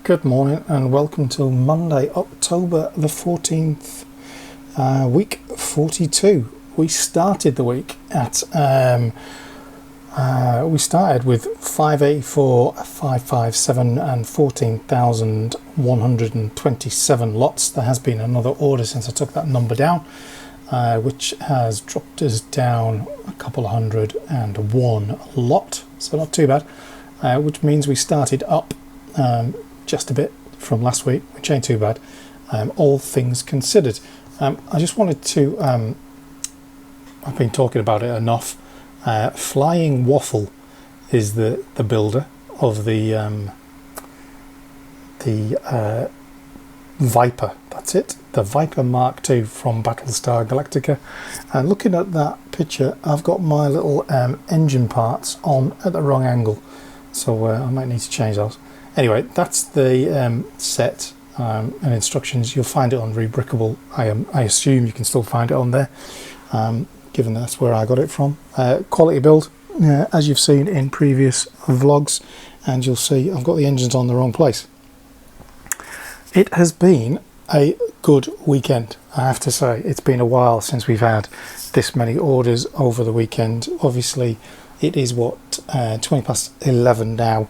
Good morning and welcome to Monday, October the 14th, week 42. We started the week at, we started with 584, 557 and 14,127 lots. There has been another order since I took that number down, which has dropped us down a couple of 101 lot, so not too bad, which means we started up just a bit from last week, which ain't too bad, all things considered. I just wanted to, I've been talking about it enough. Flying Waffle is the builder of the Viper. That's it, the Viper Mark II from Battlestar Galactica. And looking at that picture, I've got my little engine parts on at the wrong angle, so I might need to change those. Anyway, that's the set and instructions. You'll find it on Brickowl. I assume you can still find it on there, given that's where I got it from. Quality build, as you've seen in previous vlogs, and you'll see I've got the engines on the wrong place. It has been a good weekend, I have to say. It's been a while since we've had this many orders over the weekend. Obviously, it is 20 past 11 now.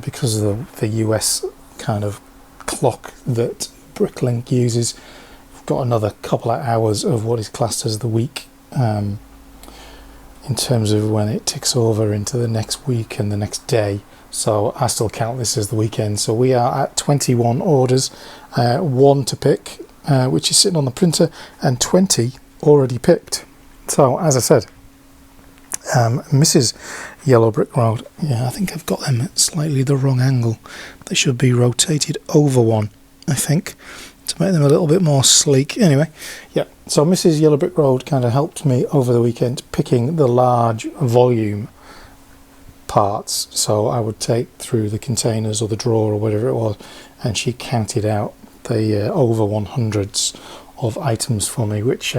Because of the US kind of clock that Bricklink uses, we've got another couple of hours of what is classed as the week, in terms of when it ticks over into the next week and the next day. So I still count this as the weekend. So we are at 21 orders, one to pick, which is sitting on the printer, and 20 already picked. So as I said, Mrs. Yellow Brick Road. Yeah, I think I've got them at slightly the wrong angle. They should be rotated over one, I think, to make them a little bit more sleek. Anyway, yeah, so Mrs. Yellow Brick Road kind of helped me over the weekend picking the large volume parts. So I would take through the containers or the drawer or whatever it was, and she counted out the over 100s of items for me, which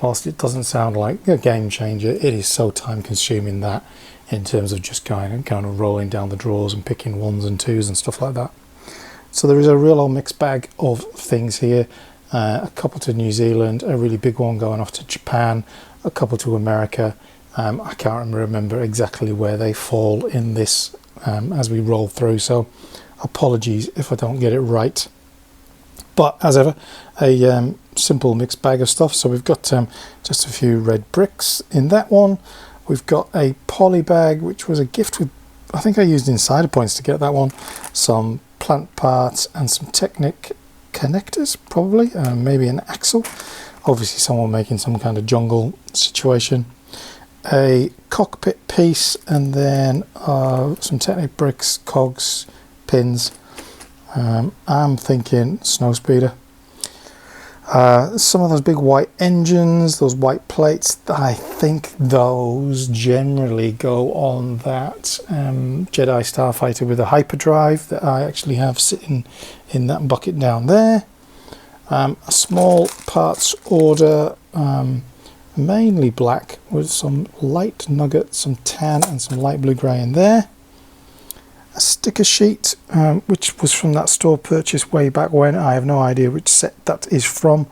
whilst it doesn't sound like a game changer, it is so time consuming that in terms of just going and kind of rolling down the drawers and picking ones and twos and stuff like that. So there is a real old mixed bag of things here. A couple to New Zealand, a really big one going off to Japan, a couple to America. I can't remember exactly where they fall in this as we roll through, so apologies if I don't get it right. But as ever, a simple mixed bag of stuff. So we've got just a few red bricks in that one. We've got a poly bag, which was a gift with, I think I used insider points to get that one. Some plant parts and some Technic connectors, probably, maybe an axle. Obviously someone making some kind of jungle situation. A cockpit piece, and then some Technic bricks, cogs, pins. I'm thinking snowspeeder. Some of those big white engines, those white plates, I think those generally go on that Jedi Starfighter with a hyperdrive that I actually have sitting in that bucket down there. A small parts order, mainly black, with some light nugget, some tan and some light blue grey in there. A sticker sheet, which was from that store purchase way back when. I have no idea which set that is from.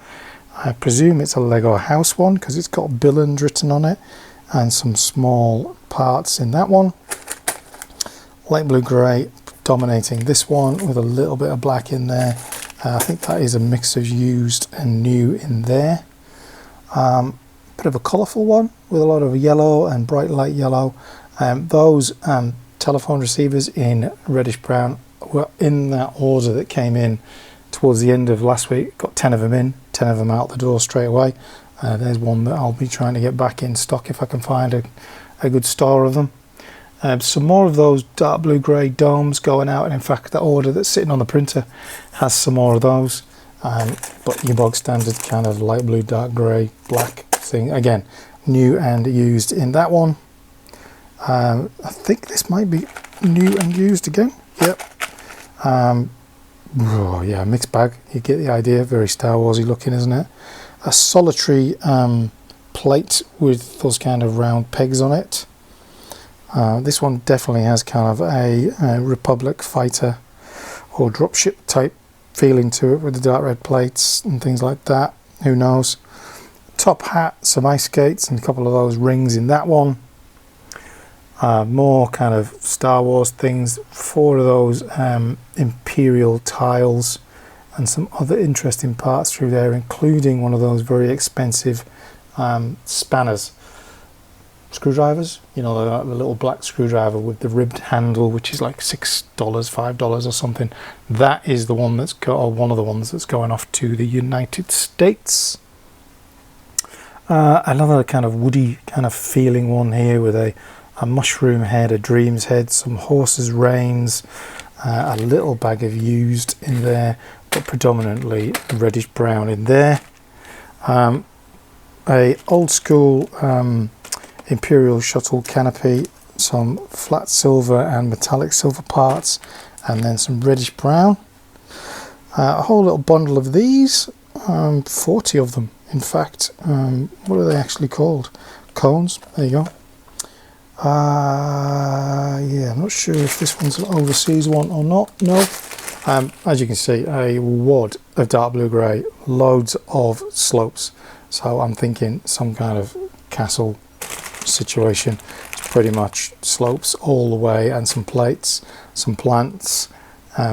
I presume it's a Lego house one because it's got Billand written on it, and some small parts in that one. Light blue grey dominating this one with a little bit of black in there. I think that is a mix of used and new in there. Bit of a colourful one with a lot of yellow and bright light yellow. Those telephone receivers in reddish brown were in that order that came in towards the end of last week. Got 10 of them in, 10 of them out the door straight away. There's one that I'll be trying to get back in stock if I can find a good store of them. Some more of those dark blue grey domes going out, and in fact that order that's sitting on the printer has some more of those, but your bog standard kind of light blue, dark grey, black thing, again new and used in that one. I think this might be new and used again. Yep. Oh yeah, mixed bag. You get the idea. Very Star Warsy looking, isn't it? A solitary plate with those kind of round pegs on it. This one definitely has kind of a Republic fighter or dropship type feeling to it with the dark red plates and things like that. Who knows? Top hat, some ice skates and a couple of those rings in that one. More kind of Star Wars things, 4 of those Imperial tiles and some other interesting parts through there, including one of those very expensive spanners, screwdrivers, you know, the little black screwdriver with the ribbed handle, which is like $6, $5 or something. That is the one that's or one of the ones that's going off to the United States. Another kind of woody kind of feeling one here with a mushroom head, a dream's head, some horse's reins, a little bag of used in there, but predominantly reddish brown in there. A old school Imperial shuttle canopy, some flat silver and metallic silver parts, and then some reddish brown. A whole little bundle of these, 40 of them in fact. What are they actually called? Cones. There you go. Yeah, I'm not sure if this one's an overseas one or not. No. As you can see, a wad of dark blue grey, loads of slopes. So I'm thinking some kind of castle situation. It's pretty much slopes all the way, and some plates, some plants,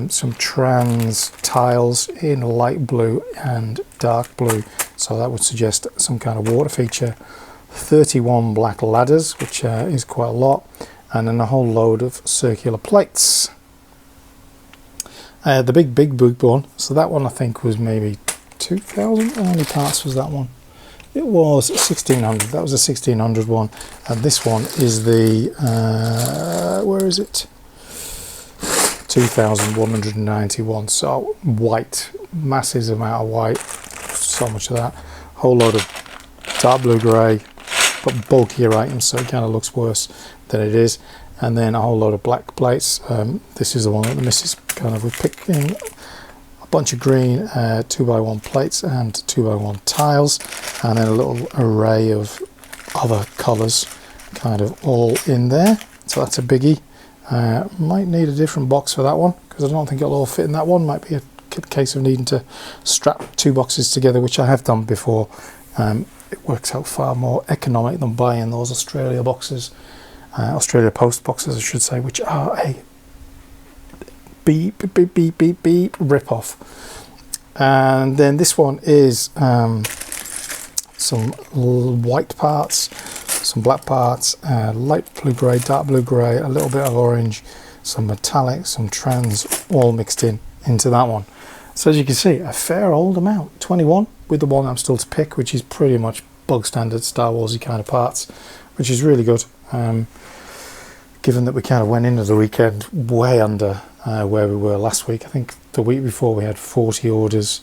some trans tiles in light blue and dark blue. So that would suggest some kind of water feature. 31 black ladders, which is quite a lot, and then a whole load of circular plates. The big one, so that one I think was maybe 2,000. How many parts was that one? It was 1,600. That was a 1,600 one, and this one is the where is it? 2,191. So white, massive amount of white, so much of that. Whole load of dark blue grey, but bulkier items, so it kind of looks worse than it is. And then a whole load of black plates. This is the one that the missus kind of was picking. A bunch of green 2x1 plates and 2x1 tiles, and then a little array of other colours kind of all in there. So that's a biggie. Might need a different box for that one, because I don't think it'll all fit in that one. Might be a case of needing to strap 2 boxes together, which I have done before. It works out far more economic than buying those Australia boxes, Australia Post boxes I should say, which are a beep rip off. And then this one is some white parts, some black parts, light blue grey, dark blue grey, a little bit of orange, some metallic, some trans, all mixed into that one. So as you can see, a fair old amount, 21, with the one I'm still to pick, which is pretty much bog standard Star Warsy kind of parts, which is really good. Given that we kind of went into the weekend way under where we were last week. I think the week before we had 40 orders.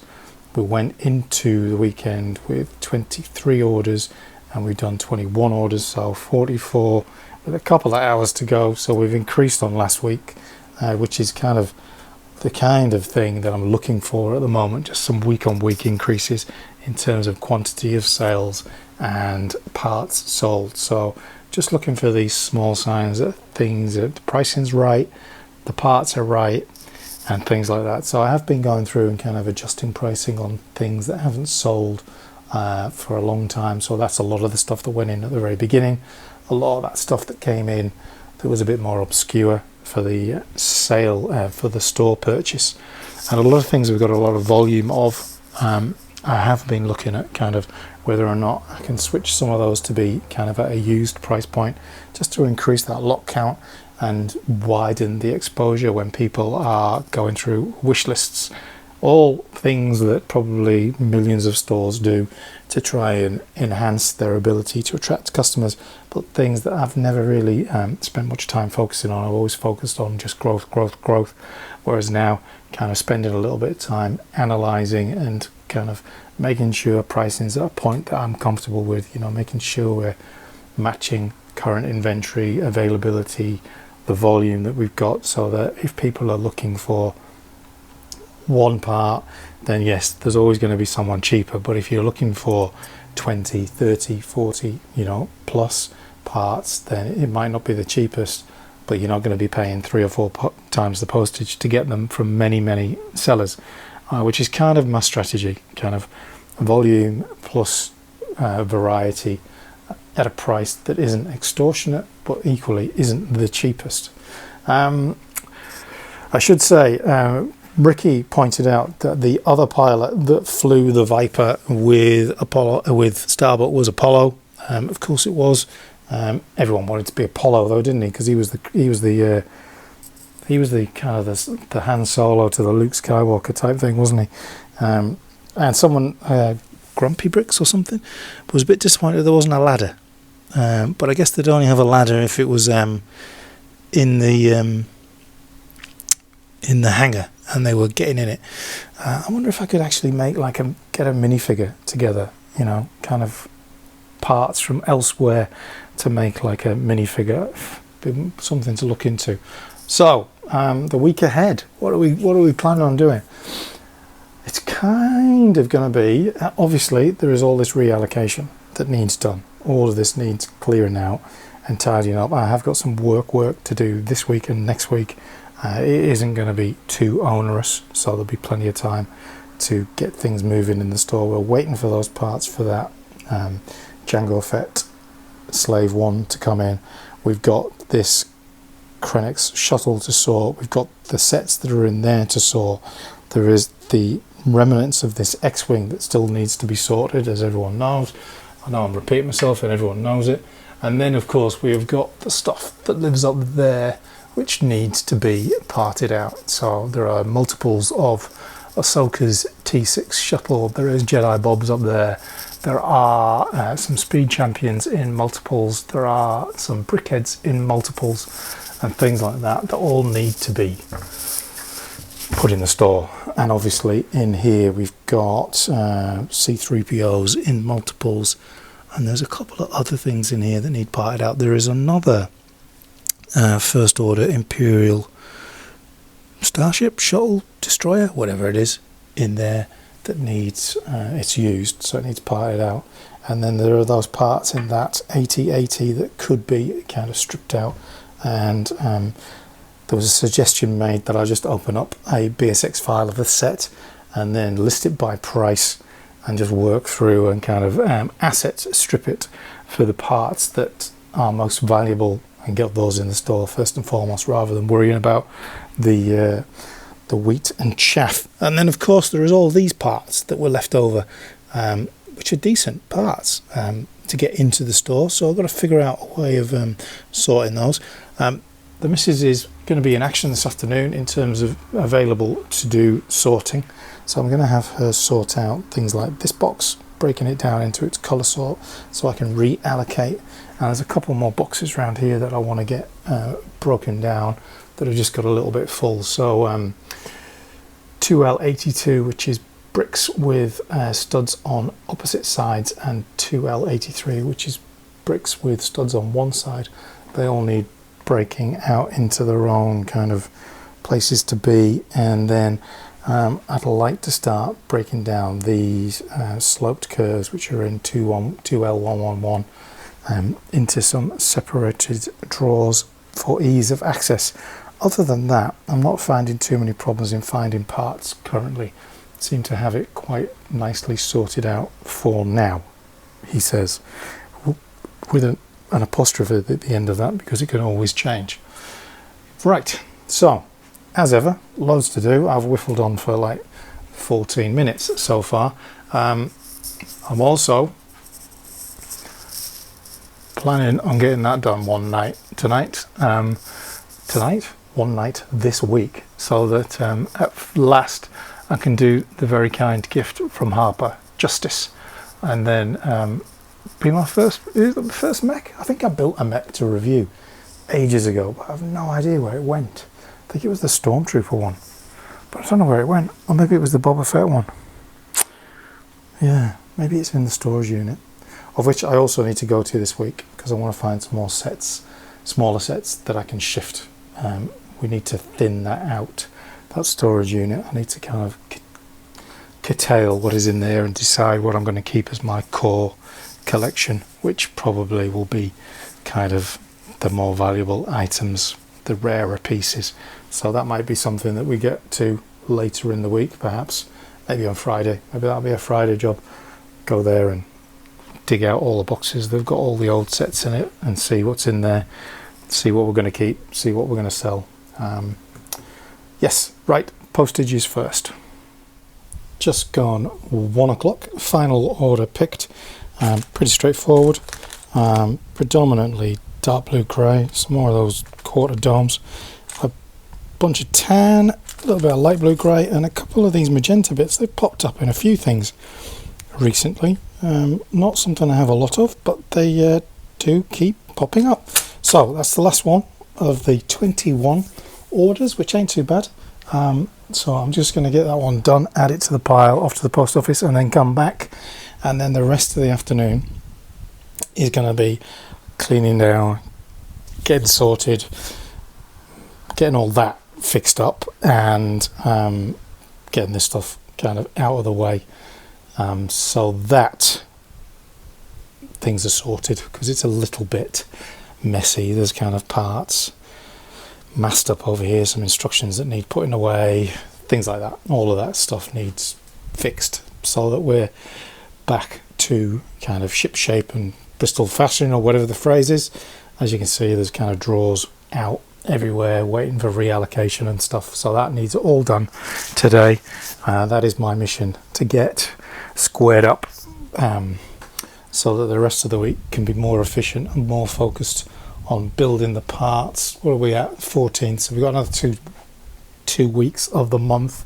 We went into the weekend with 23 orders, and we've done 21 orders, so 44 with a couple of hours to go. So we've increased on last week, which is kind of the kind of thing that I'm looking for at the moment, just some week-on-week increases in terms of quantity of sales and parts sold. So just looking for these small signs that things, that the pricing's right, the parts are right, and things like that. So I have been going through and kind of adjusting pricing on things that haven't sold for a long time. So that's a lot of the stuff that went in at the very beginning, a lot of that stuff that came in that was a bit more obscure for the sale, for the store purchase, and a lot of things we've got a lot of volume of. I have been looking at kind of whether or not I can switch some of those to be kind of at a used price point, just to increase that lot count and widen the exposure when people are going through wish lists. All things that probably millions of stores do to try and enhance their ability to attract customers, but things that I've never really spent much time focusing on. I've always focused on just growth, whereas now kind of spending a little bit of time analysing and kind of making sure pricing's at a point that I'm comfortable with, you know, making sure we're matching current inventory availability, the volume that we've got, so that if people are looking for one part, then yes, there's always going to be someone cheaper. But if you're looking for 20, 30, 40, you know, plus parts, then it might not be the cheapest, but you're not going to be paying 3 or 4 times the postage to get them from many sellers, which is kind of my strategy, kind of volume plus variety at a price that isn't extortionate but equally isn't the cheapest. I should say, Ricky pointed out that the other pilot that flew the Viper with Starbuck was Apollo. Of course it was. Everyone wanted to be Apollo though, didn't he? Because he was the kind of the Han Solo to the Luke Skywalker type thing, wasn't he? And someone, Grumpy Bricks or something, was a bit disappointed there wasn't a ladder. But I guess they'd only have a ladder if it was in the hangar and they were getting in it. I wonder if I could actually make get a minifigure together, you know, kind of parts from elsewhere to make like a minifigure. Something to look into. So the week ahead, what are we planning on doing? It's kind of going to be, obviously there is all this reallocation that needs done. All of this needs clearing out and tidying up. I have got some work to do this week and next week. It isn't going to be too onerous, so there'll be plenty of time to get things moving in the store. We're waiting for those parts for that Jango Fett Slave 1 to come in. We've got this Krennic's shuttle to sort. We've got the sets that are in there to sort. There is the remnants of this X-Wing that still needs to be sorted, as everyone knows. I know I'm repeating myself and everyone knows it. And then of course we've got the stuff that lives up there which needs to be parted out. So there are multiples of Ahsoka's T6 shuttle, there is Jedi Bobs up there, there are some Speed Champions in multiples, there are some Brickheads in multiples and things like that that all need to be put in the store. And obviously in here we've got C3POs in multiples, and there's a couple of other things in here that need parted out. There is another First Order Imperial Starship, Shuttle, Destroyer, whatever it is, in there that needs, it's used, so it needs parted out. And then there are those parts in that AT-AT that could be kind of stripped out. And there was a suggestion made that I just open up a BSX file of the set and then list it by price and just work through and kind of asset strip it for the parts that are most valuable and get those in the store first and foremost, rather than worrying about the wheat and chaff. And then of course there is all these parts that were left over, which are decent parts to get into the store, so I've got to figure out a way of sorting those. The missus is going to be in action this afternoon in terms of available to do sorting, so I'm going to have her sort out things like this box, breaking it down into its colour sort so I can reallocate. And there's a couple more boxes around here that I want to get broken down that have just got a little bit full. So 2L82, which is bricks with studs on opposite sides, and 2L83, which is bricks with studs on one side. They all need breaking out into their own kind of places to be. And then I'd like to start breaking down these sloped curves, which are in 2L111, into some separated drawers for ease of access. Other than that, I'm not finding too many problems in finding parts currently. Seem to have it quite nicely sorted out for now, he says, with an apostrophe at the end of that, because it can always change. Right, so as ever, loads to do. I've whiffled on for like 14 minutes so far. I'm also planning on getting that done one night this week, so that at last I can do the very kind gift from Harper, Justice, and then be my first mech. I think I built a mech to review ages ago, but I have no idea where it went. I think it was the Stormtrooper one, but I don't know where it went. Or maybe it was the Boba Fett one. Yeah, maybe it's in the storage unit, of which I also need to go to this week because I want to find some more sets, smaller sets that I can shift. We need to thin that out, that storage unit. I need to kind of curtail what is in there and decide what I'm going to keep as my core collection, which probably will be kind of the more valuable items the rarer pieces. So that might be something that we get to later in the week, perhaps. Maybe on Friday. Maybe that'll be a Friday job. Go there and dig out all the boxes. They've got all the old sets in it and see what's in there. See what we're going to keep. See what we're going to sell. Yes, right. Postages first. Just gone 1 o'clock. Final order picked. Pretty straightforward. Predominantly dark blue grey. Some more of those quarter domes. A bunch of tan. A little bit of light blue grey, and a couple of these magenta bits. They've popped up in a few things recently. Not something I have a lot of, but they do keep popping up. So that's the last one of the 21 orders, which ain't too bad. So I'm just going to get that one done, add it to the pile, off to the post office, and then come back. And then the rest of the afternoon is going to be cleaning down, getting sorted, getting all that fixed up, and getting this stuff kind of out of the way, so that things are sorted, because it's a little bit messy. There's kind of parts massed up over here, some instructions that need putting away, things like that. All of that stuff needs fixed so that we're back to kind of ship shape and Bristol fashion, or whatever the phrase is. As you can see, there's kind of drawers out everywhere waiting for reallocation and stuff, so that needs all done today. That is my mission, to get squared up, so that the rest of the week can be more efficient and more focused on building the parts. What are we at? 14th, so we've got another two weeks of the month.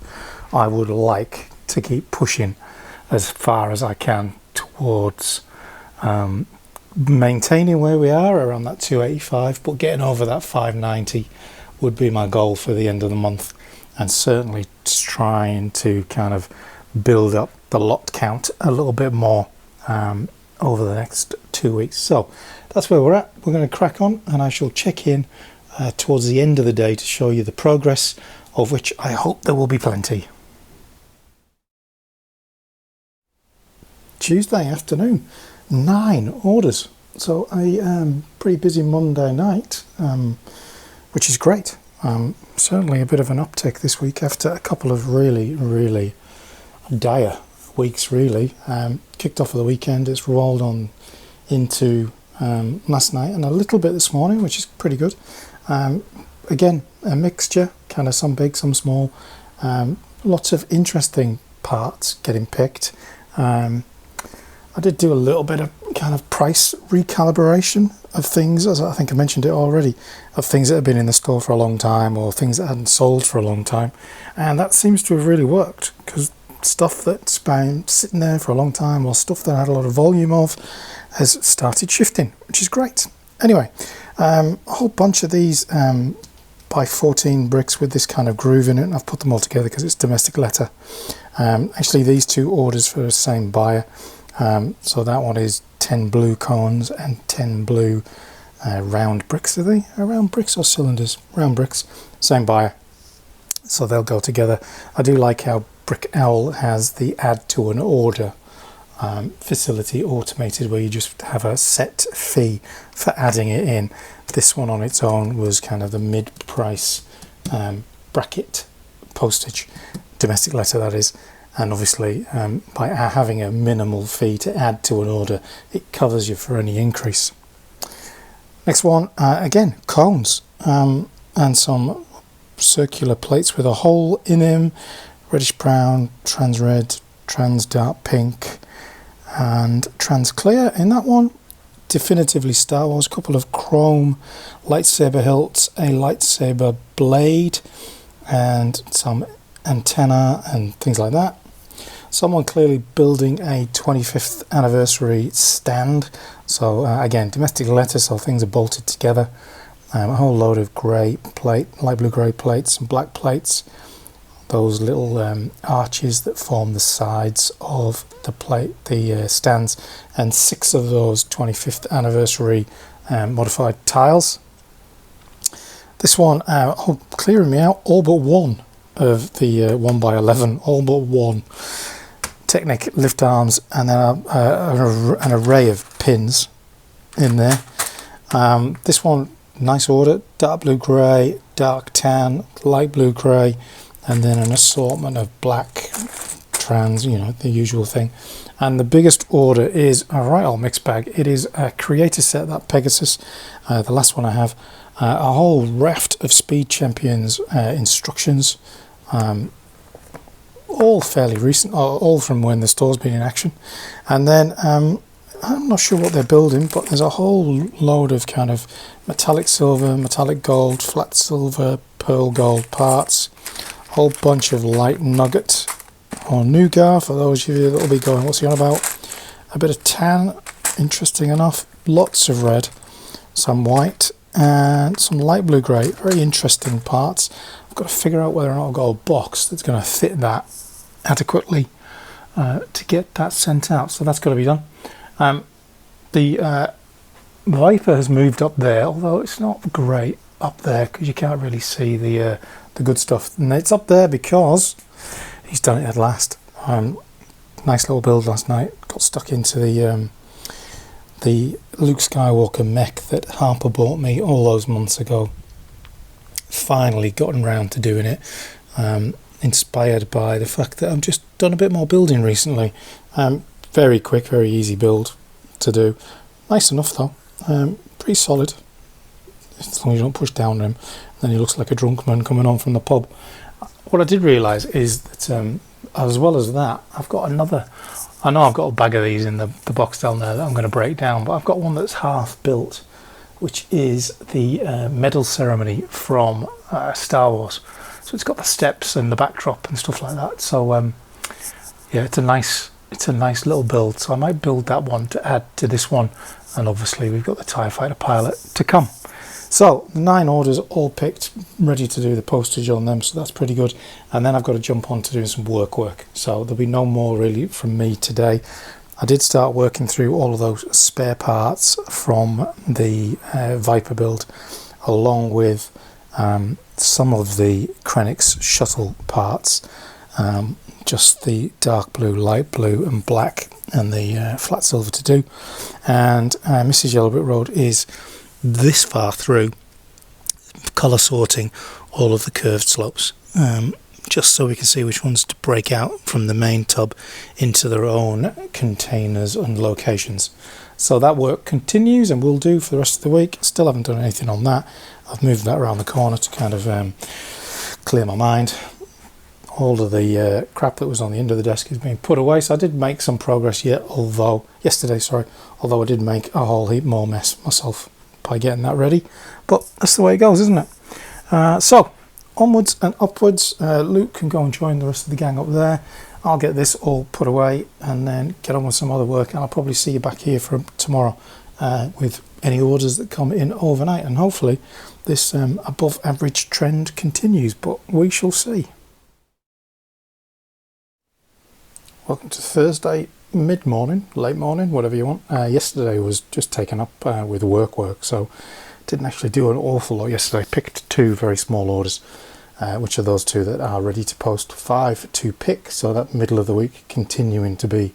I would like to keep pushing as far as I can towards maintaining where we are around that 285, but getting over that 590 would be my goal for the end of the month, and certainly trying to kind of build up the lot count a little bit more over the next 2 weeks. So that's where we're at. We're going to crack on, and I shall check in towards the end of the day to show you the progress, of which I hope there will be plenty. Tuesday afternoon, 9 orders. So a pretty busy Monday night, which is great. Certainly a bit of an uptick this week after a couple of really dire weeks, really. Kicked off for the weekend. It's rolled on into last night and a little bit this morning, which is pretty good. Again, a mixture, kind of some big, some small. Lots of interesting parts getting picked. I did do a little bit of kind of price recalibration of things, as I think I mentioned it already, of things that have been in the store for a long time, or things that hadn't sold for a long time, and that seems to have really worked, because stuff that's been sitting there for a long time, or stuff that I had a lot of volume of, has started shifting, which is great. Anyway, a whole bunch of these by 14 bricks with this kind of groove in it, and I've put them all together because it's domestic letter. Actually, these 2 orders for the same buyer. So that one is 10 blue cones and 10 blue round bricks. Are they round bricks or cylinders? Round bricks. Same buyer. So they'll go together. I do like how Brickowl has the add to an order facility automated, where you just have a set fee for adding it in. This one on its own was kind of the mid-price bracket postage, domestic letter that is. And obviously, by having a minimal fee to add to an order, it covers you for any increase. Next one, again, cones, and some circular plates with a hole in them, reddish brown, trans red, trans dark pink, and trans clear in that one. Definitively Star Wars, a couple of chrome lightsaber hilts, a lightsaber blade, and some antenna and things like that. Someone clearly building a 25th anniversary stand. So again, domestic letter, so things are bolted together. A whole load of grey plate, light blue grey plates and black plates. Those little arches that form the sides of the plate, the stands, and 6 of those 25th anniversary modified tiles. This one, clearing me out, all but one of the 1x11, all but one. Technic lift arms, and then an array of pins in there. This one nice order: dark blue grey, dark tan, light blue grey, and then an assortment of black, trans, you know, the usual thing. And the biggest order is a right old mixed bag. It is a creator set, that Pegasus, the last one I have. A whole raft of Speed Champions instructions, all fairly recent, all from when the store's been in action. And then I'm not sure what they're building, but there's a whole load of kind of metallic silver, metallic gold, flat silver, pearl gold parts, a whole bunch of light nugget or nougat for those of you that'll be going, what's he on about? A bit of tan, interesting enough, lots of red, some white, and some light blue grey. Very interesting parts. I've got to figure out whether or not I've got a box that's going to fit that adequately to get that sent out, so that's got to be done. The Viper has moved up there, although it's not great up there because you can't really see the good stuff, and it's up there because he's done it at last. Nice little build last night. Got stuck into the Luke Skywalker mech that Harper bought me all those months ago. Finally gotten round to doing it, inspired by the fact that I've just done a bit more building recently. Very quick, very easy build to do. Nice enough though, pretty solid, as long as you don't push down on him. Then he looks like a drunk man coming on from the pub. What I did realise is that as well as that, I've got another, I know I've got a bag of these in the box down there that I'm going to break down, but I've got one that's half built, which is the medal ceremony from Star Wars. So it's got the steps and the backdrop and stuff like that. So yeah, it's a nice little build. So I might build that one to add to this one, and obviously we've got the TIE Fighter pilot to come. So 9 orders all picked, ready to do the postage on them, so that's pretty good. And then I've got to jump on to doing some work. So there'll be no more really from me today. I did start working through all of those spare parts from the Viper build, along with some of the Krennic's shuttle parts, just the dark blue, light blue and black, and the flat silver to do. And Mrs. Yellow Brick Road is this far through colour sorting all of the curved slopes, just so we can see which ones to break out from the main tub into their own containers and locations. So that work continues and will do for the rest of the week. Still haven't done anything on that. I've moved that around the corner to kind of clear my mind. All of the crap that was on the end of the desk is being put away, so I did make some progress yesterday, although I did make a whole heap more mess myself by getting that ready, but that's the way it goes, isn't it? So onwards and upwards. Luke can go and join the rest of the gang up there. I'll get this all put away and then get on with some other work, and I'll probably see you back here for tomorrow with any orders that come in overnight, and hopefully this above average trend continues, but we shall see. Welcome to Thursday mid-morning, late morning, whatever you want. Yesterday was just taken up with work, so didn't actually do an awful lot yesterday. Picked 2 very small orders, which are those 2 that are ready to post, 5 to pick, so that middle of the week continuing to be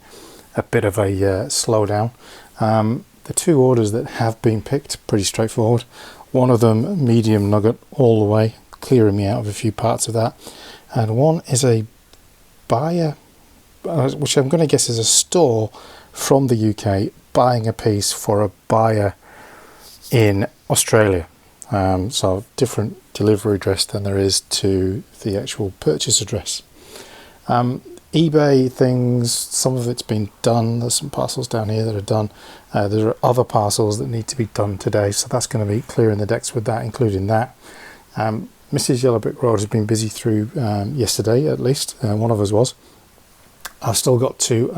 a bit of a slowdown. The 2 orders that have been picked, pretty straightforward. One of them medium nugget all the way, clearing me out of a few parts of that, and one is a buyer, which I'm going to guess is a store from the UK buying a piece for a buyer in Australia. So different delivery address than there is to the actual purchase address. eBay things, some of it's been done. There's some parcels down here that are done. There are other parcels that need to be done today, so that's going to be clearing the decks with that, including that. Mrs. Yellow Brick Road has been busy through yesterday, at least. One of us was. I've still got to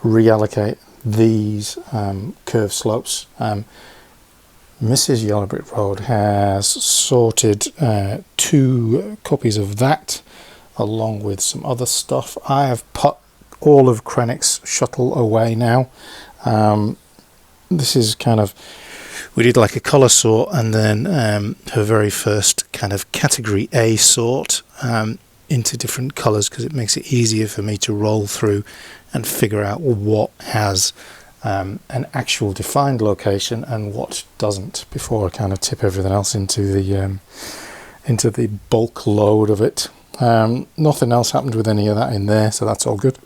reallocate these curved slopes. Mrs. Yellow Brick Road has sorted 2 copies of that, along with some other stuff. I have put all of Krennic's shuttle away now. This is kind of, we did like a colour sort, and then her very first kind of category A sort into different colours, because it makes it easier for me to roll through and figure out what has an actual defined location and what doesn't, before I kind of tip everything else into the bulk load of it. Nothing else happened with any of that in there, so that's all good.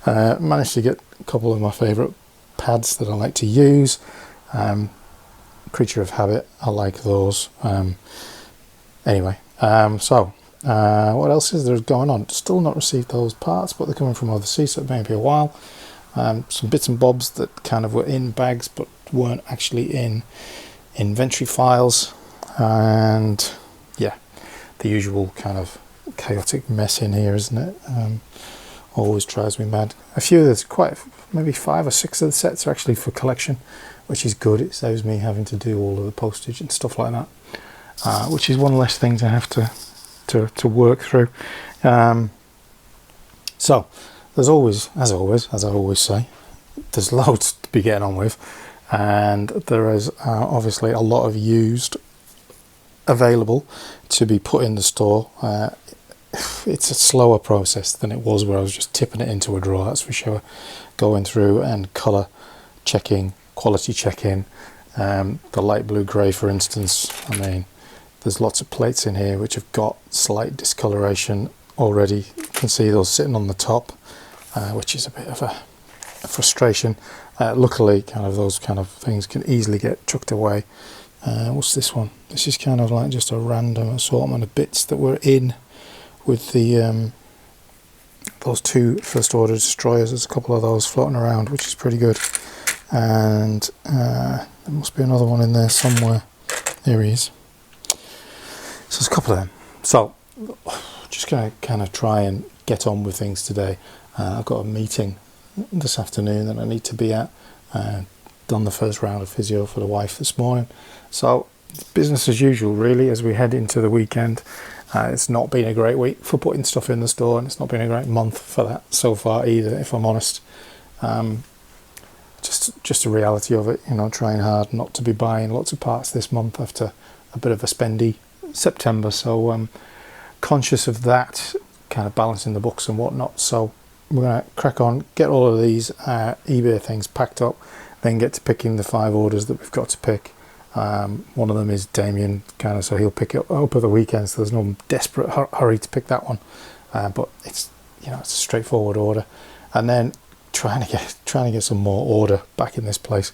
Managed to get a couple of my favourite pads that I like to use. Creature of habit, I like those. Anyway, so what else is there going on? Still not received those parts, but they're coming from overseas, so it may be a while. Some bits and bobs that kind of were in bags but weren't actually in inventory files, and yeah, the usual kind of chaotic mess in here, isn't it? Always drives me mad. A few, there's maybe 5 or 6 of the sets are actually for collection, which is good. It saves me having to do all of the postage and stuff like that, which is one less thing to have to work through. So there's always, as I always say, there's loads to be getting on with, and there is obviously a lot of used available to be put in the store. It's a slower process than it was where I was just tipping it into a drawer, that's for sure. Going through and colour checking, quality checking. The light blue grey, for instance, I mean, there's lots of plates in here which have got slight discoloration already. You can see those sitting on the top, which is a bit of a frustration. Luckily, kind of those kind of things can easily get chucked away. What's this one? This is kind of like just a random assortment of bits that were in with the those 2 first order destroyers. There's a couple of those floating around, which is pretty good. And there must be another one in there somewhere. There he is. So there's a couple of them. So just going to kind of try and get on with things today. I've got a meeting this afternoon that I need to be at. Done the first round of physio for the wife this morning. So business as usual really as we head into the weekend. It's not been a great week for putting stuff in the store, and it's not been a great month for that so far either, if I'm honest. Just the reality of it, you know, trying hard not to be buying lots of parts this month after a bit of a spendy September, so I'm conscious of that, kind of balancing the books and whatnot. So we're going to crack on, get all of these eBay things packed up, then get to picking the 5 orders that we've got to pick. One of them is Damien, kind of, so he'll pick it up at the weekend, so there's no desperate hurry to pick that one, but it's, you know, it's a straightforward order. And then trying to get some more order back in this place,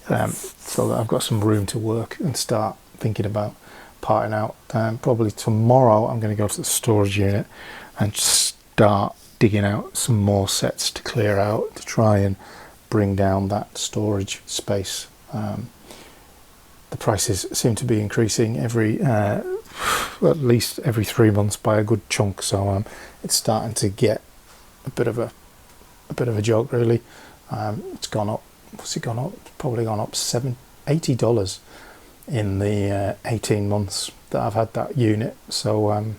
so that I've got some room to work and start thinking about parting out. Probably tomorrow I'm going to go to the storage unit and start digging out some more sets to clear out, to try and bring down that storage space. The prices seem to be increasing every at least every 3 months by a good chunk, so it's starting to get a bit of a joke really. It's gone up. What's it gone up? It's probably gone up $80 in the 18 months that I've had that unit. So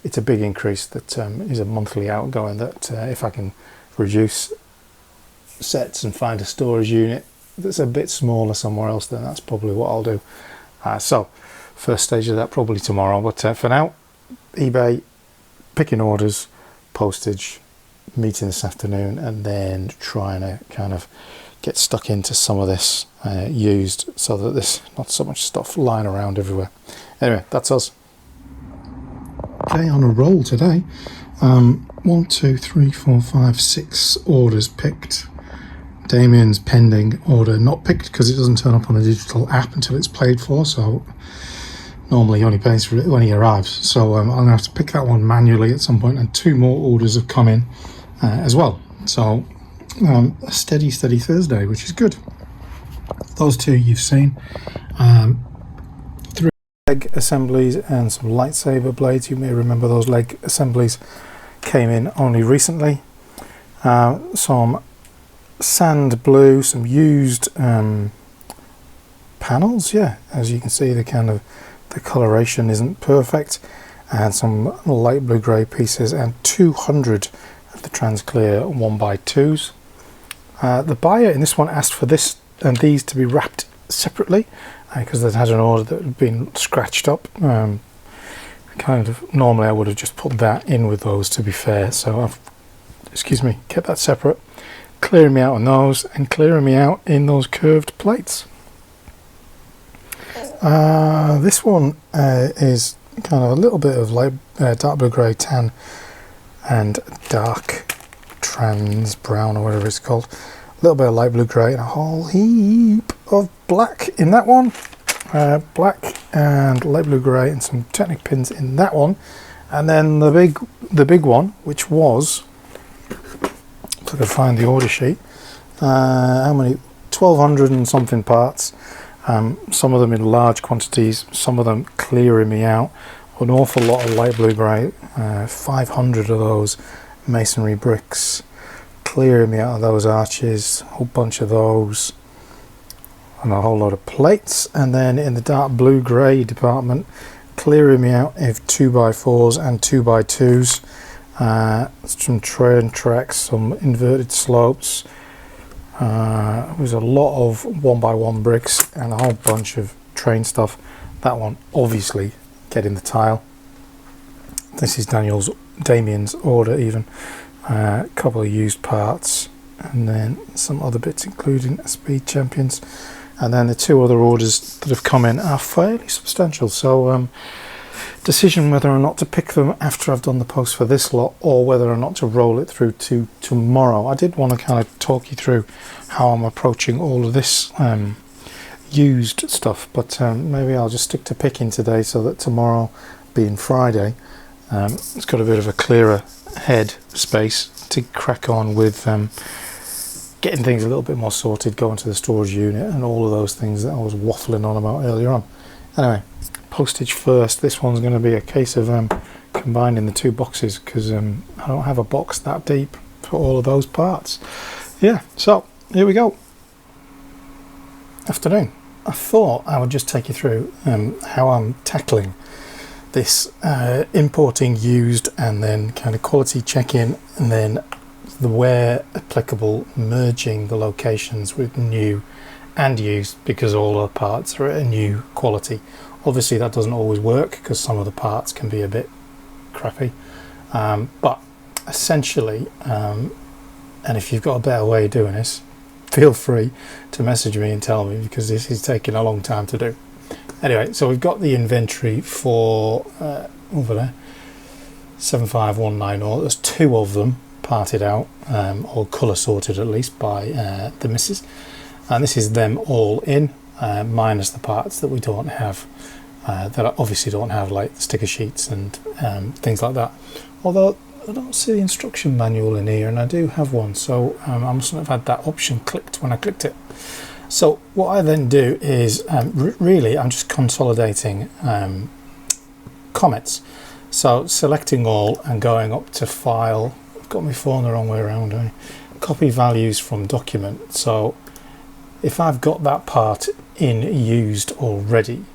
it's a big increase that is a monthly outgoing that if I can reduce sets and find a storage unit that's a bit smaller somewhere else, then that's probably what I'll do. So first stage of that probably tomorrow, but for now, eBay, picking orders, postage, meeting this afternoon, and then trying to kind of get stuck into some of this used, so that there's not so much stuff lying around everywhere. Anyway, that's us. Okay, on a roll today. 1, 2, 3, 4, 5, 6 orders picked. Damien's pending order not picked because it doesn't turn up on the digital app until it's paid for, so normally he only pays for it when he arrives. So I'm going to have to pick that one manually at some point, and 2 more orders have come in as well. So a steady Thursday, which is good. Those 2 you've seen. 3 leg assemblies and some lightsaber blades. You may remember those leg assemblies came in only recently. Some sand blue, some used panels, yeah, as you can see the kind of the coloration isn't perfect, and some light blue grey pieces, and 200 of the transclear 1x2s. The buyer in this one asked for this and these to be wrapped separately because they'd had an order that had been scratched up. Kind of normally I would have just put that in with those, to be fair, so I've kept that separate. clearing me out on those and clearing me out in those curved plates. This one is kind of a little bit of light, dark blue grey, tan and dark trans brown or whatever it's called. A little bit of light blue grey and a whole heap of black in that one. Black and light blue grey and some Technic pins in that one. And then the big one, which was, if I can find the order sheet, how many? 1,200 and something parts. Some of them in large quantities, some of them clearing me out. An awful lot of light blue grey, 500 of those masonry bricks, clearing me out of those arches, a whole bunch of those, and a whole lot of plates. And then in the dark blue grey department, clearing me out of 2x4s and 2x2s, some train tracks, some inverted slopes. There was a lot of 1x1 bricks and a whole bunch of train stuff. That one obviously getting the tile. This is Damien's order even. A couple of used parts and then some other bits including Speed Champions. And then the two other orders that have come in are fairly substantial. So decision whether or not to pick them after I've done the post for this lot or whether or not to roll it through to tomorrow. I did want to kind of talk you through how I'm approaching all of this used stuff, but maybe I'll just stick to picking today so that tomorrow, being Friday, it's got a bit of a clearer head space to crack on with getting things a little bit more sorted, going to the storage unit and all of those things that I was waffling on about earlier on. Anyway, postage first. This one's going to be a case of combining the two boxes because I don't have a box that deep for all of those parts. Yeah, so here we go. Afternoon. I thought I would just take you through how I'm tackling this importing used and then kind of quality check-in, and then where applicable merging the locations with new and used, because all our parts are at a new quality. Obviously that doesn't always work because some of the parts can be a bit crappy, but essentially, and if you've got a better way of doing this, feel free to message me and tell me, because this is taking a long time to do. Anyway, so we've got the inventory for over there 75190. There's two of them parted out, or colour sorted at least, by the missus, and this is them all in, minus the parts that we don't have, that I obviously don't have, like sticker sheets and things like that. Although I don't see the instruction manual in here, and I do have one, so I mustn't have had that option clicked when I clicked it. So what I then do is really I'm just consolidating comments. So selecting all and going up to file. I've got my phone the wrong way around. Copy values from document. So if I've got that part in used already,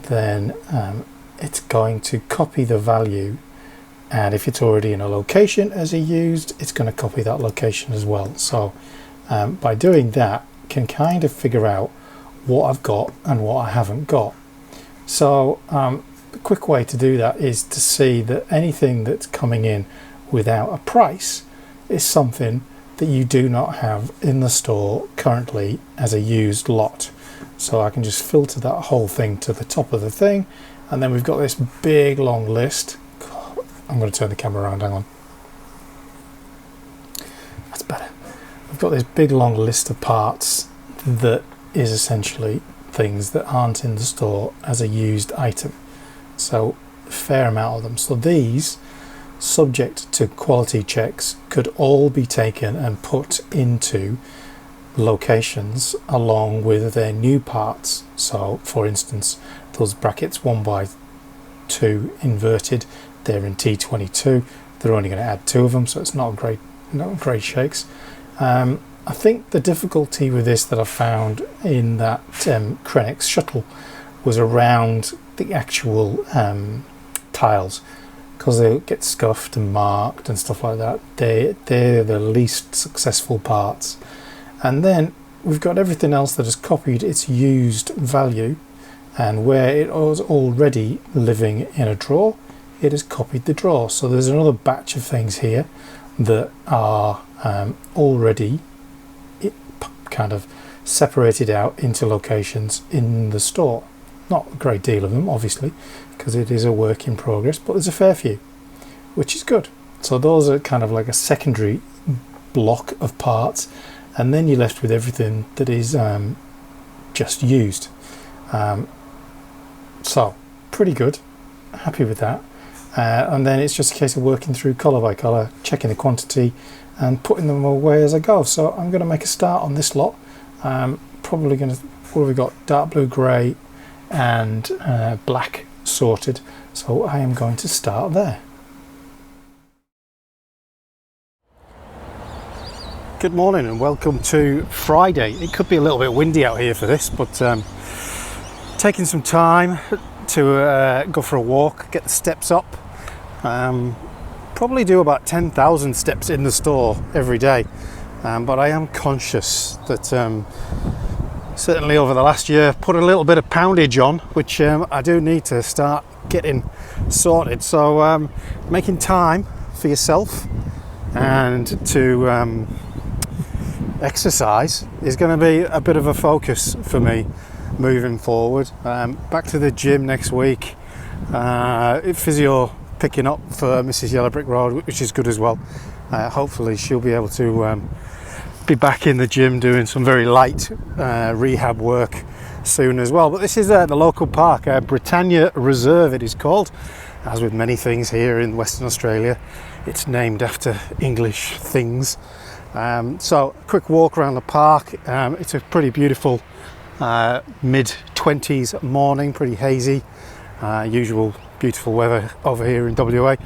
then it's going to copy the value, and if it's already in a location as a used, it's going to copy that location as well. So by doing that, can kind of figure out what I've got and what I haven't got. So the quick way to do that is to see that anything that's coming in without a price is something that you do not have in the store currently as a used lot. So I can just filter that whole thing to the top of the thing, and then we've got this big long list. I'm going to turn the camera around, hang on. That's better. I've got this big long list of parts that is essentially things that aren't in the store as a used item. So a fair amount of them. So these, subject to quality checks, could all be taken and put into locations along with their new parts. So for instance, those brackets 1x2 inverted, they're in T22. They're only going to add 2 of them, so it's not great shakes. I think the difficulty with this that I found in that Krenix shuttle was around the actual tiles, because they get scuffed and marked and stuff like that. They're the least successful parts. And then we've got everything else that has copied its used value, and where it was already living in a drawer, it has copied the drawer. So there's another batch of things here that are already kind of separated out into locations in the store. Not a great deal of them, obviously, because it is a work in progress, but there's a fair few, which is good. So those are kind of like a secondary block of parts, and then you're left with everything that is just used. So pretty good, happy with that. And then it's just a case of working through colour by colour, checking the quantity and putting them away as I go. So I'm going to make a start on this lot. Probably going to, what have we got? Dark blue, grey and black sorted. So I am going to start there. Good morning and welcome to Friday. It could be a little bit windy out here for this, but taking some time to go for a walk, get the steps up. Probably do about 10,000 steps in the store every day, but I am conscious that certainly over the last year put a little bit of poundage on, which I do need to start getting sorted. So making time for yourself and to exercise is going to be a bit of a focus for me moving forward. Back to the gym next week. Physio picking up for Mrs. Yellow Brick Road, which is good as well. Hopefully she'll be able to be back in the gym doing some very light rehab work soon as well. But this is the local park, Britannia Reserve it is called. As with many things here in Western Australia, it's named after English things. So quick walk around the park. It's a pretty beautiful mid-20s morning, pretty hazy, usual beautiful weather over here in WA.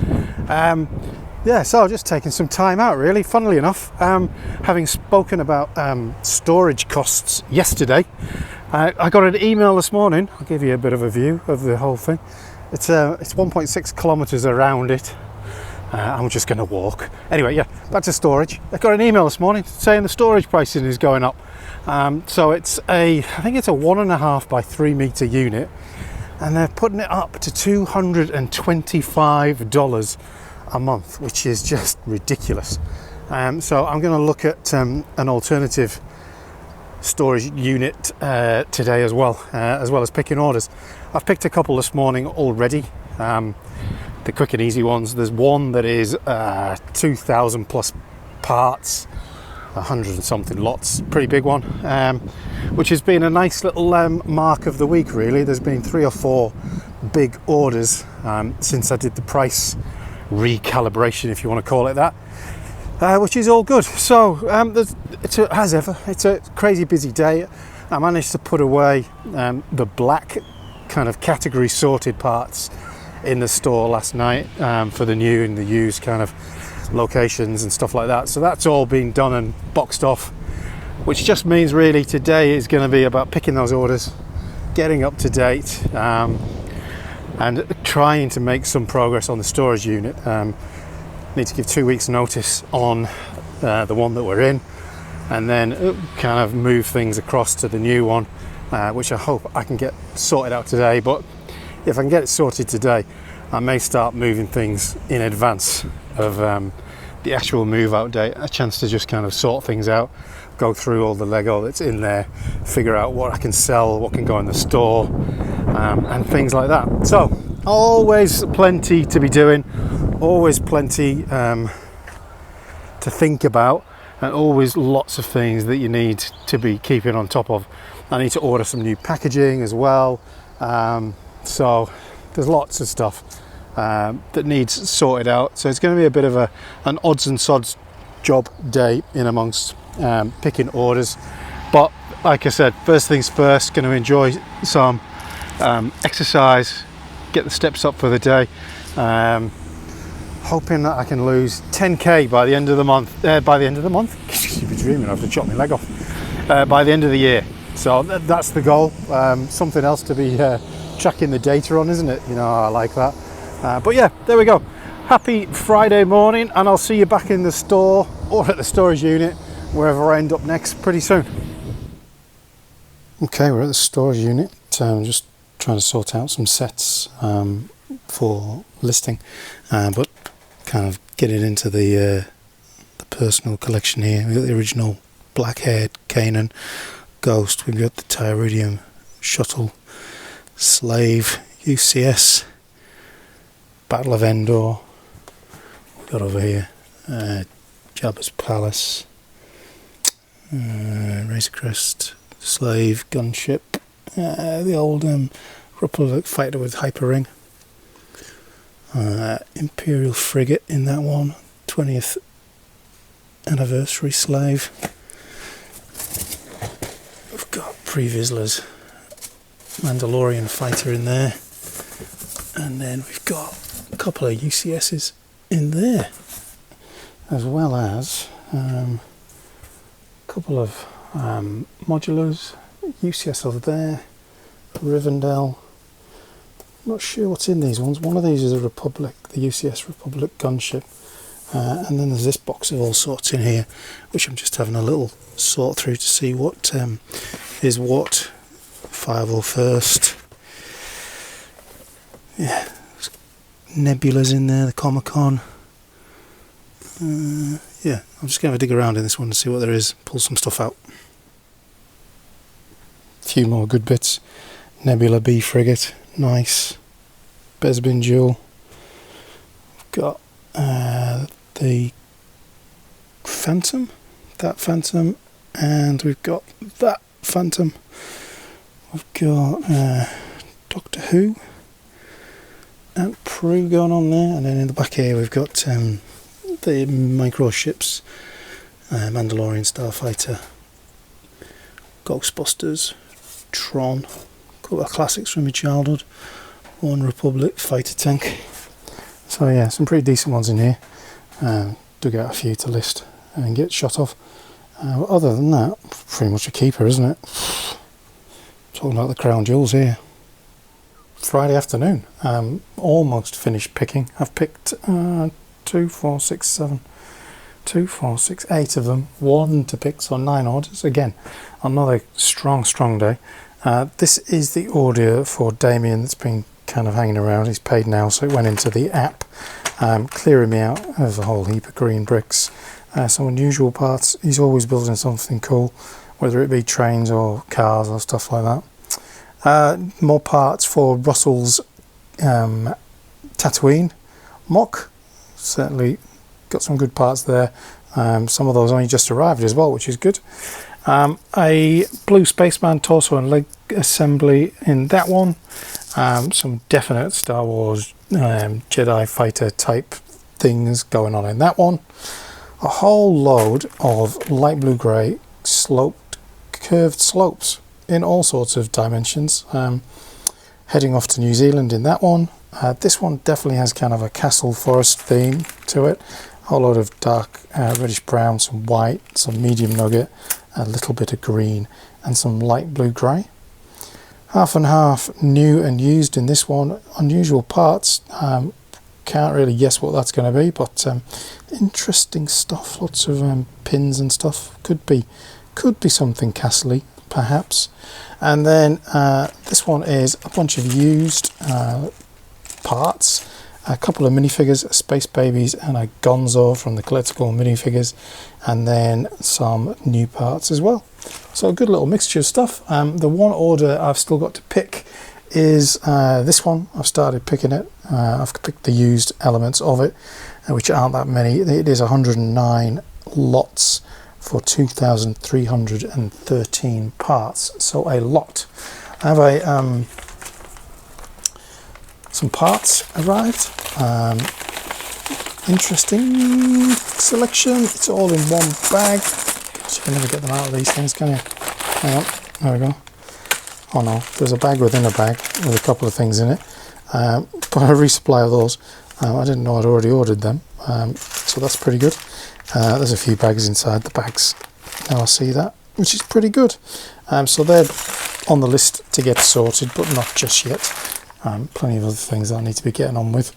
Yeah, so just taking some time out really. Funnily enough, having spoken about storage costs yesterday, I got an email this morning. I'll give you a bit of a view of the whole thing. It's 1.6 kilometres around it. I'm just going to walk. Anyway, yeah, back to storage. I got an email this morning saying the storage pricing is going up. So it's I think it's a 1.5 by 3 metre unit, and they're putting it up to $225 a month, which is just ridiculous. So I'm going to look at an alternative storage unit today as well as picking orders. I've picked a couple this morning already. The quick and easy ones. There's one that is 2,000 plus parts, 100 and something lots, pretty big one, which has been a nice little mark of the week really. There's been 3 or 4 big orders since I did the price recalibration, if you want to call it that, which is all good. So as ever, it's a crazy busy day. I managed to put away the black kind of category sorted parts in the store last night for the new and the used kind of locations and stuff like that. So that's all been done and boxed off, which just means really today is going to be about picking those orders, getting up to date, and trying to make some progress on the storage unit. Need to give 2 weeks notice on the one that we're in, and then kind of move things across to the new one, which I hope I can get sorted out today. But if I can get it sorted today, I may start moving things in advance of the actual move out date. A chance to just kind of sort things out, go through all the Lego that's in there, figure out what I can sell, what can go in the store, and things like that. So always plenty to be doing, always plenty to think about, and always lots of things that you need to be keeping on top of. I need to order some new packaging as well. So there's lots of stuff that needs sorted out. So it's going to be a bit of an odds and sods job day in amongst picking orders. But like I said, first things first, going to enjoy some exercise, get the steps up for the day. Hoping that I can lose 10k by the end of the month. You'd be dreaming, I have to chop my leg off. By the end of the year. So that's the goal. Something else to be tracking the data on, isn't it? You know, I like that. But yeah, there we go. Happy Friday morning, and I'll see you back in the store or at the storage unit, wherever I end up next, pretty soon. Okay, we're at the storage unit. Just trying to sort out some sets for listing, but kind of getting into the personal collection here. We've got the original black-haired Kanan Ghost. We've got the Tyridium Shuttle, Slave, UCS, Battle of Endor. We've got over here Jabba's Palace, Razor Crest, Slave, Gunship, the old Republic fighter with Hyper Ring, Imperial Frigate in that one, 20th anniversary Slave. We've got Pre-Vizsla's Mandalorian fighter in there, and then we've got a couple of UCS's in there, as well as a couple of modulars, UCS over there, Rivendell. Not sure what's in these ones. One of these is a Republic, the UCS Republic gunship, and then there's this box of all sorts in here, which I'm just having a little sort through to see what is what. Firewall first. Yeah, Nebula's in there, the Comic-Con. Yeah, I'm just going to dig around in this one to see what there is, pull some stuff out. A few more good bits. Nebula B frigate, nice. Bespin Jewel. We've got the Phantom, that Phantom, and we've got that Phantom. We've got Doctor Who and Prue going on there, and then in the back here we've got the micro ships, Mandalorian Starfighter, Ghostbusters, Tron, a couple of classics from my childhood, One Republic fighter tank. So yeah, some pretty decent ones in here. Dug out a few to list and get shot off. Other than that, pretty much a keeper, isn't it? Talking about the crown jewels here. Friday afternoon, almost finished picking. I've picked 2, 4, 6, 7, 2, 4, 6, 8 of them. 1 to pick, so 9 orders. Again, another strong day. This is the order for Damien that's been kind of hanging around. He's paid now, so it went into the app, clearing me out of a whole heap of green bricks. Some unusual parts. He's always building something cool, whether it be trains or cars or stuff like that. More parts for Russell's Tatooine mock. Certainly got some good parts there. Some of those only just arrived as well, which is good. A blue spaceman torso and leg assembly in that one. Some definite Star Wars Jedi fighter type things going on in that one. A whole load of light blue grey sloped, curved slopes in all sorts of dimensions. Heading off to New Zealand in that one. This one definitely has kind of a castle forest theme to it. A whole load of dark reddish brown, some white, some medium nugget, a little bit of green, and some light blue grey. Half and half new and used in this one. Unusual parts. Can't really guess what that's going to be, but interesting stuff. Lots of pins and stuff. Could be something castle-y, perhaps. And then this one is a bunch of used parts. A couple of minifigures, Space Babies and a Gonzo from the Collectible minifigures, and then some new parts as well. So a good little mixture of stuff. The one order I've still got to pick is this one. I've started picking it. I've picked the used elements of it, which aren't that many. It is 109 lots for 2,313 parts, so a lot. I have some parts arrived. Interesting selection. It's all in one bag. You can never get them out of these things, can you? Hang on, there we go. Oh no, there's a bag within a bag with a couple of things in it. But a resupply of those. I didn't know I'd already ordered them, so that's pretty good. There's a few bags inside the bags. Now I see that, which is pretty good. So they're on the list to get sorted, but not just yet. Plenty of other things that I need to be getting on with,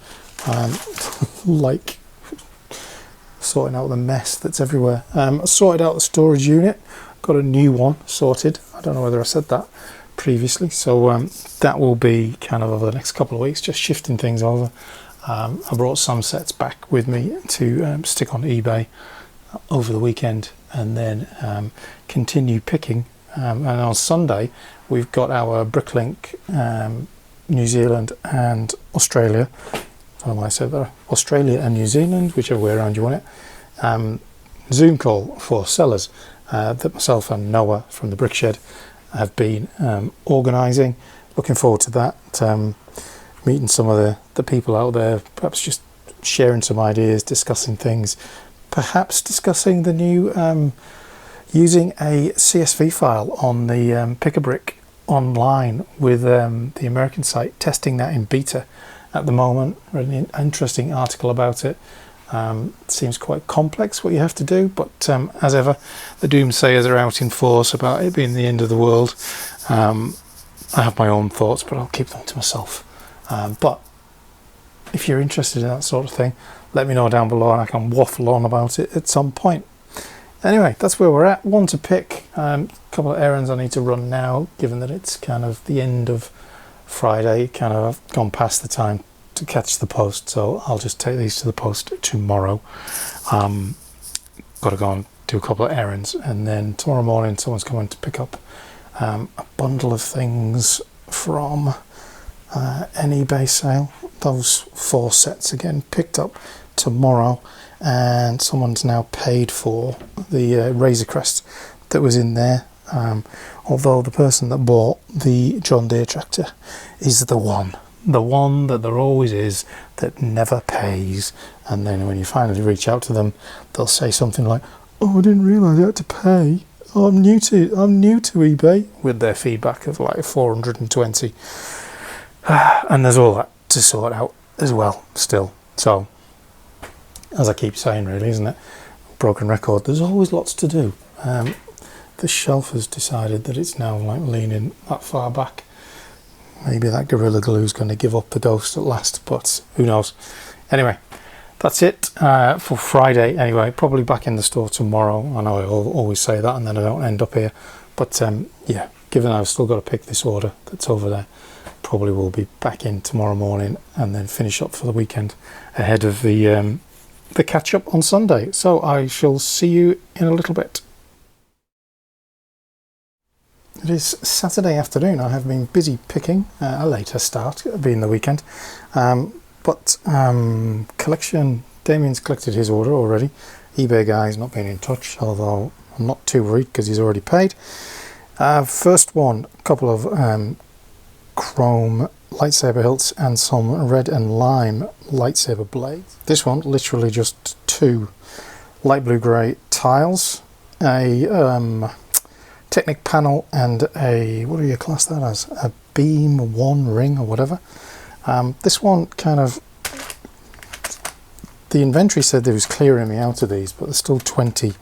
like sorting out the mess that's everywhere. I sorted out the storage unit, got a new one sorted. I don't know whether I said that previously, so that will be kind of over the next couple of weeks, just shifting things over. I brought some sets back with me to stick on eBay, over the weekend, and then continue picking. And on Sunday we've got our Bricklink New Zealand and Australia. I might say that Australia and New Zealand, whichever way around you want it. Zoom call for sellers that myself and Noah from the Brick Shed have been organising. Looking forward to that. Meeting some of the people out there, perhaps just sharing some ideas, discussing things, perhaps discussing the new using a CSV file on the Pick-a-Brick online with the American site, testing that in beta at the moment. Read an interesting article about it. It seems quite complex what you have to do, but as ever, the doomsayers are out in force about it being the end of the world. I have my own thoughts, but I'll keep them to myself. But if you're interested in that sort of thing, let me know down below and I can waffle on about it at some point. Anyway, that's where we're at. One to pick. A couple of errands I need to run now, given that it's kind of the end of Friday, kind of gone past the time to catch the post, so I'll just take these to the post tomorrow. Got to go and do a couple of errands, and then tomorrow morning someone's coming to pick up a bundle of things from an eBay sale. Those 4 sets are getting picked up tomorrow, and someone's now paid for the Razor Crest that was in there. Although the person that bought the John Deere tractor is the one that there always is, that never pays, and then when you finally reach out to them, they'll say something like, "Oh, I didn't realise I had to pay. Oh, I'm new to eBay," with their feedback of like 420. And there's all that to sort out as well still. So, as I keep saying, really, isn't it? Broken record. There's always lots to do. The shelf has decided that it's now like leaning that far back. Maybe that Gorilla Glue is going to give up the ghost at last, but who knows. Anyway, that's it for Friday. Anyway, probably back in the store tomorrow. I know I always say that and then I don't end up here. But yeah, given I've still got to pick this order that's over there, probably will be back in tomorrow morning and then finish up for the weekend ahead of the catch up on Sunday. So I shall see you in a little bit. It is Saturday afternoon. I have been busy picking, a later start being the weekend, but collection, Damien's collected his order already. eBay guy's not been in touch, although I'm not too worried because he's already paid. First one, a couple of chrome lightsaber hilts and some red and lime lightsaber blades. This one literally just 2 light blue grey tiles, a Technic panel, and a, what do you class that as, a beam 1 ring or whatever. This one kind of, the inventory said they was clearing me out of these, but there's still 20,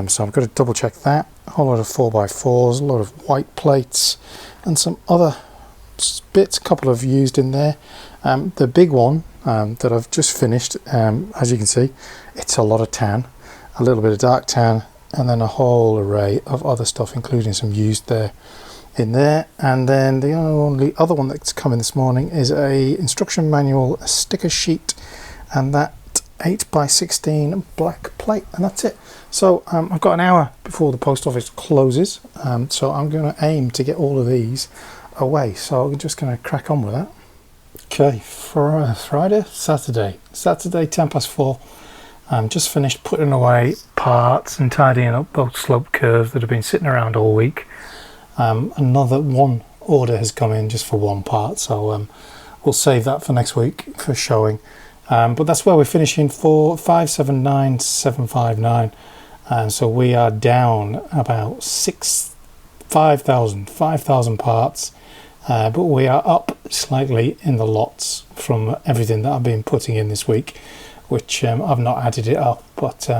so I've got to double check that. A whole lot of 4x4s, a lot of white plates, and some other bits, a couple of used in there. The big one that I've just finished, as you can see, it's a lot of tan, a little bit of dark tan, and then a whole array of other stuff, including some used there in there. And then the only other one that's coming this morning is a instruction manual, a sticker sheet, and that 8x16 black plate, and that's it. So I've got an hour before the post office closes, so I'm going to aim to get all of these away, so I'm just going to crack on with that. Okay, for Friday, Saturday 4:10. Just finished putting away parts and tidying up those slope curves that have been sitting around all week. Another one order has come in just for one part, so we'll save that for next week for showing. But that's where we're finishing for 579,759, and so we are down about 5,000 parts, but we are up slightly in the lots from everything that I've been putting in this week, which I've not added it up, but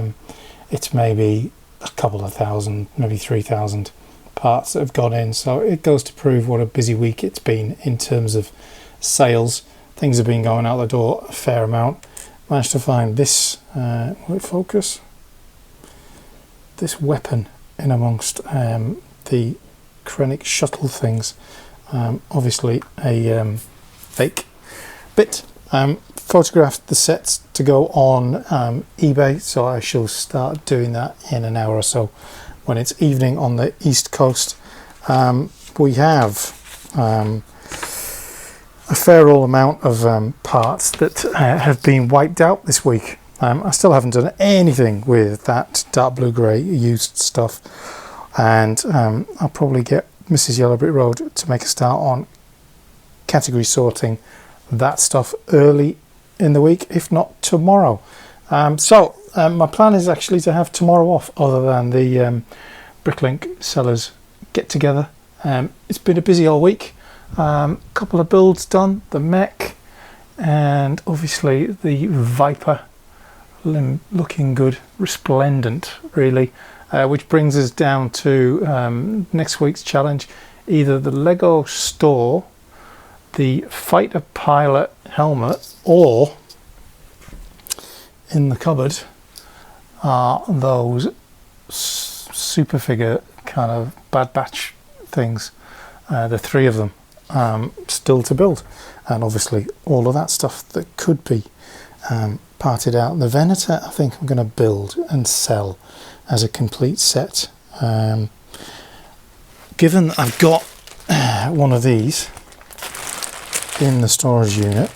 it's maybe a couple of thousand, maybe 3,000 parts that have gone in. So it goes to prove what a busy week it's been in terms of sales. Things have been going out the door a fair amount. Managed to find this, will it focus? This weapon in amongst the Krennic shuttle things. Obviously a fake bit. photographed the sets to go on eBay, so I shall start doing that in an hour or so when it's evening on the East Coast. We have a fair old amount of parts that have been wiped out this week. I still haven't done anything with that dark blue grey used stuff, and I'll probably get Mrs. Yellow Brick Road to make a start on category sorting that stuff early in the week, if not tomorrow. So my plan is actually to have tomorrow off, other than the Bricklink sellers get together. It's been a busy all week. Couple of builds done, the mech and obviously the Viper, looking good, resplendent really, which brings us down to next week's challenge. Either the Lego store, the fighter pilot helmet, or in the cupboard are those super figure kind of Bad Batch things, the 3 of them still to build, and obviously all of that stuff that could be parted out. The Venator I think I'm going to build and sell as a complete set. Given that I've got one of these in the storage unit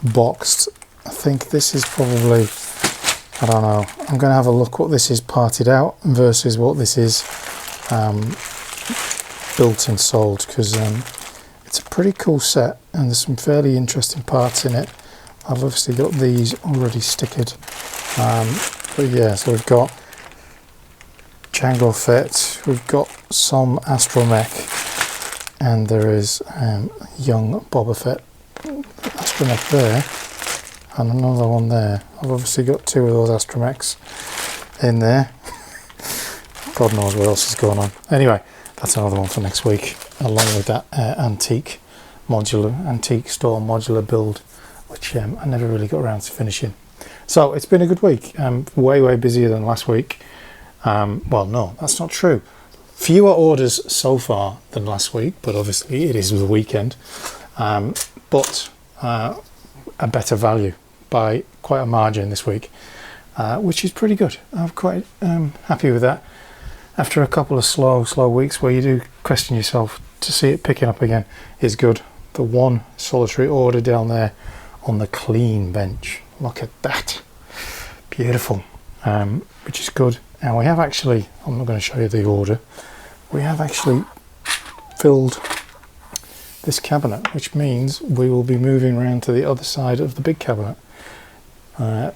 boxed, I think this is probably, I don't know, I'm going to have a look what this is parted out versus what this is built and sold, because it's a pretty cool set and there's some fairly interesting parts in it. I've obviously got these already stickered, but yeah, so we've got Jango Fett, we've got some Astromech, and there is young Boba Fett Astromech there, and another one there. I've obviously got 2 of those Astromechs in there. God knows what else is going on. Anyway, that's another one for next week, along with that antique store modular build, which I never really got around to finishing. So it's been a good week. Way busier than last week. Well, no, that's not true. Fewer orders so far than last week, but obviously it is the weekend. But a better value by quite a margin this week, which is pretty good. I'm quite happy with that. After a couple of slow weeks where you do question yourself, to see it picking up again is good. The one solitary order down there on the clean bench, look at that, beautiful, which is good. And we have actually, I'm not going to show you the order, we have actually filled this cabinet, which means we will be moving around to the other side of the big cabinet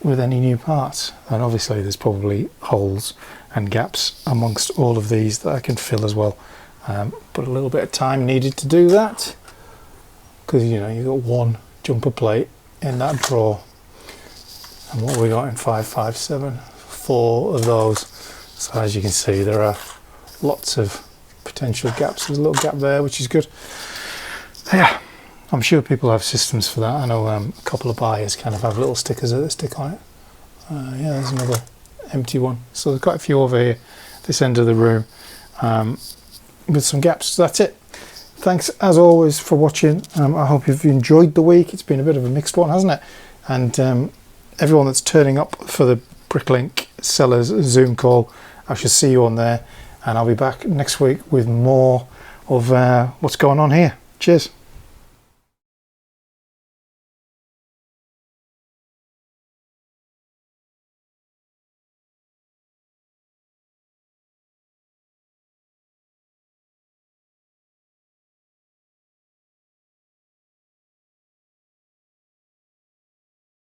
with any new parts. And obviously there's probably holes and gaps amongst all of these that I can fill as well, but a little bit of time needed to do that, because you know, you've got one jumper plate in that drawer, and what we got in 557, 4 of those. So as you can see, there are lots of potential gaps. There's a little gap there, which is good. Yeah, I'm sure people have systems for that. I know a couple of buyers kind of have little stickers that they stick on it. Yeah, there's another empty one. So there's quite a few over here, this end of the room, with some gaps. So that's it. Thanks as always for watching. I hope you've enjoyed the week. It's been a bit of a mixed one, hasn't it? And everyone that's turning up for the Bricklink sellers Zoom call, I shall see you on there, and I'll be back next week with more of what's going on here. Cheers.